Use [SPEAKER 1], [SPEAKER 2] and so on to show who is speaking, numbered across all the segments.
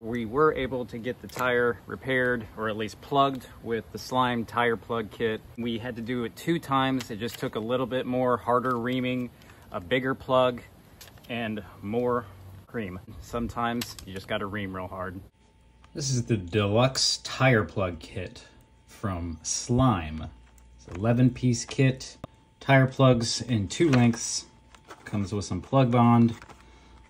[SPEAKER 1] We were able to get the tire repaired, or at least plugged, with the Slime tire plug kit. We had to do it 2 times. It just took a little bit more harder reaming, a bigger plug, and more cream. Sometimes you just gotta ream real hard. This is the deluxe tire plug kit from Slime. It's an 11-piece kit. Tire plugs in 2 lengths. Comes with some plug bond,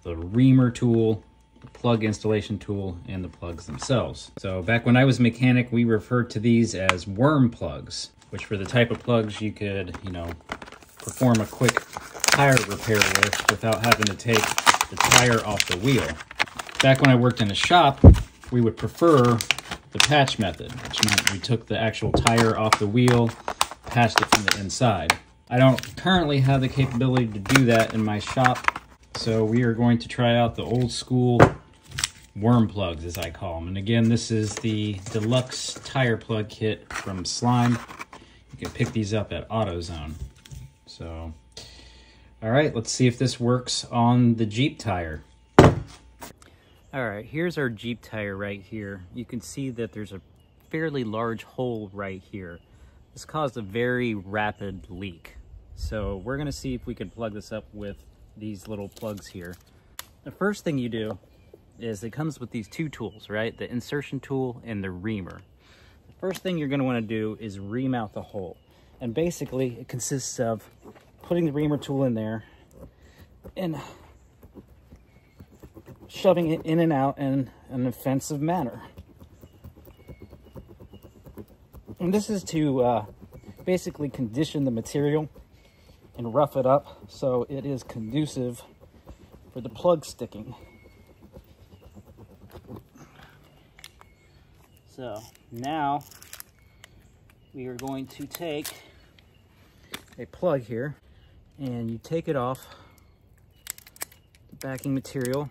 [SPEAKER 1] the reamer tool, the plug installation tool, and the plugs themselves. So back when I was a mechanic, we referred to these as worm plugs, which were the type of plugs you could, perform a quick tire repair with without having to take the tire off the wheel. Back when I worked in a shop, we would prefer the patch method, which meant we took the actual tire off the wheel, patched it from the inside. I don't currently have the capability to do that in my shop, so we are going to try out the old school worm plugs, as I call them. And again, this is the deluxe tire plug kit from Slime. You can pick these up at AutoZone. So, all right, let's see if this works on the Jeep tire. All right, here's our Jeep tire right here. You can see that there's a fairly large hole right here. This caused a very rapid leak. So we're gonna see if we can plug this up with these little plugs here. The first thing you do is it comes with these 2 tools, right? The insertion tool and the reamer. The first thing you're gonna wanna do is ream out the hole. And basically it consists of putting the reamer tool in there and shoving it in and out in an offensive manner. And this is to basically condition the material and rough it up so it is conducive for the plug sticking. So now we are going to take a plug here and you take it off the backing material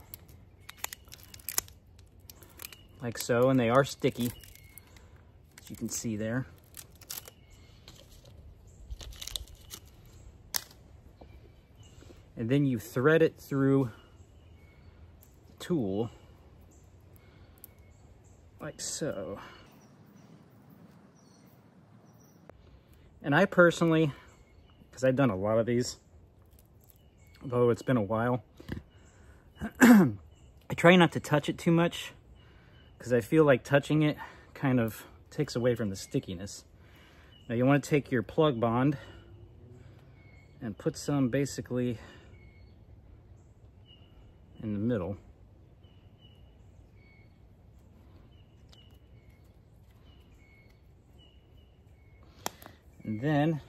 [SPEAKER 1] like so, and they are sticky, as you can see there. And then you thread it through the tool like so. And I personally, because I've done a lot of these, although it's been a while, I try not to touch it too much because I feel like touching it kind of takes away from the stickiness. Now you want to take your plug bond and put some basically in the middle. And then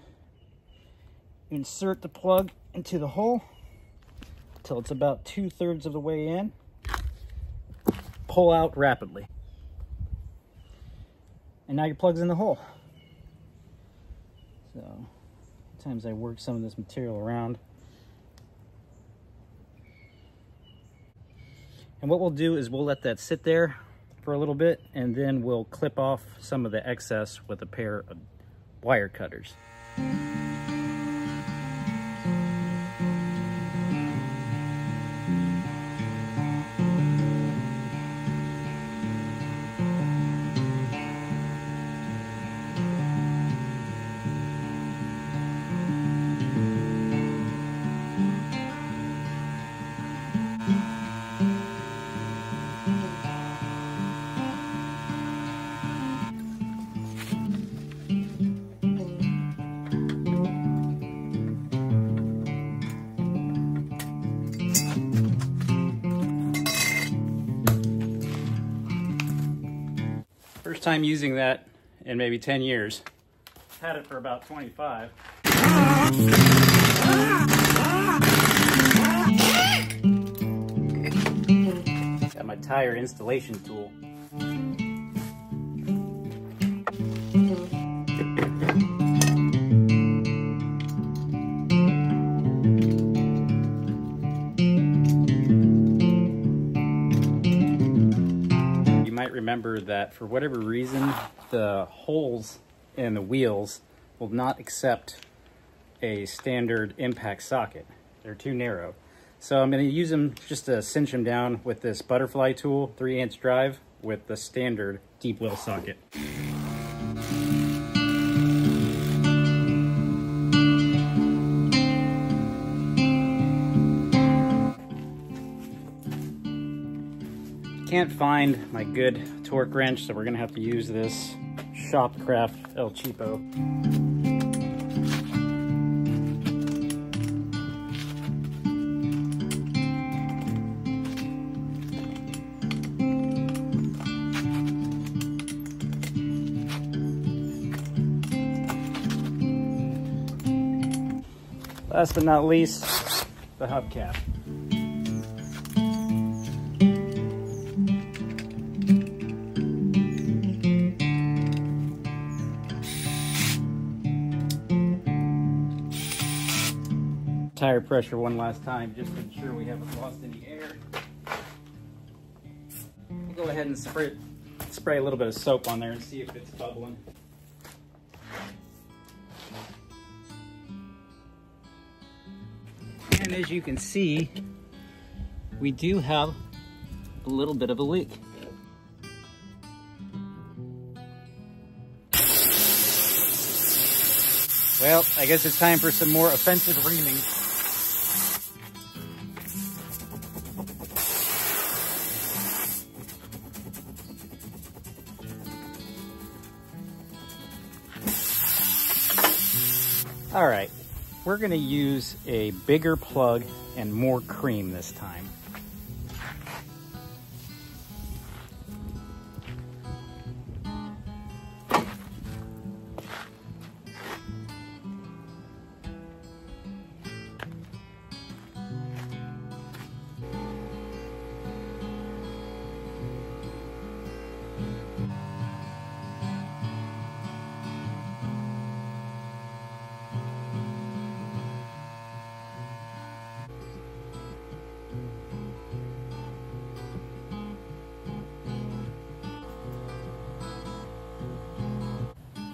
[SPEAKER 1] insert the plug into the hole until it's about 2/3 of the way in. Pull out rapidly. And now your plug's in the hole. So, sometimes I work some of this material around. And what we'll do is we'll let that sit there for a little bit, and then we'll clip off some of the excess with a pair of wire cutters. First time using that in maybe 10 years. Had it for about 25. Got my tire installation tool. Remember that for whatever reason, the holes in the wheels will not accept a standard impact socket. They're too narrow. So I'm going to use them just to cinch them down with this butterfly tool, 3-inch drive with the standard deep well socket. Can't find my good torque wrench, so we're gonna have to use this Shopcraft El Cheapo. Last but not least, the hubcap. Tire pressure one last time, just to ensure we haven't lost any air. We'll go ahead and spray a little bit of soap on there and see if it's bubbling. And as you can see, we do have a little bit of a leak. Well, I guess it's time for some more offensive reaming. All right, we're gonna use a bigger plug and more cream this time.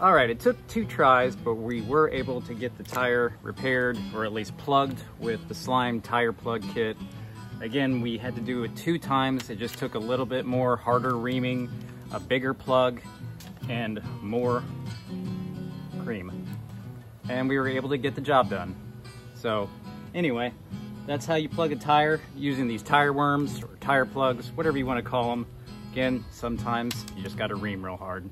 [SPEAKER 1] All right, it took 2 tries, but we were able to get the tire repaired, or at least plugged, with the Slime tire plug kit. Again, we had to do it 2 times. It just took a little bit more harder reaming, a bigger plug, and more cream. And we were able to get the job done. So anyway, that's how you plug a tire, using these tire worms or tire plugs, whatever you want to call them. Again, sometimes you just got to ream real hard.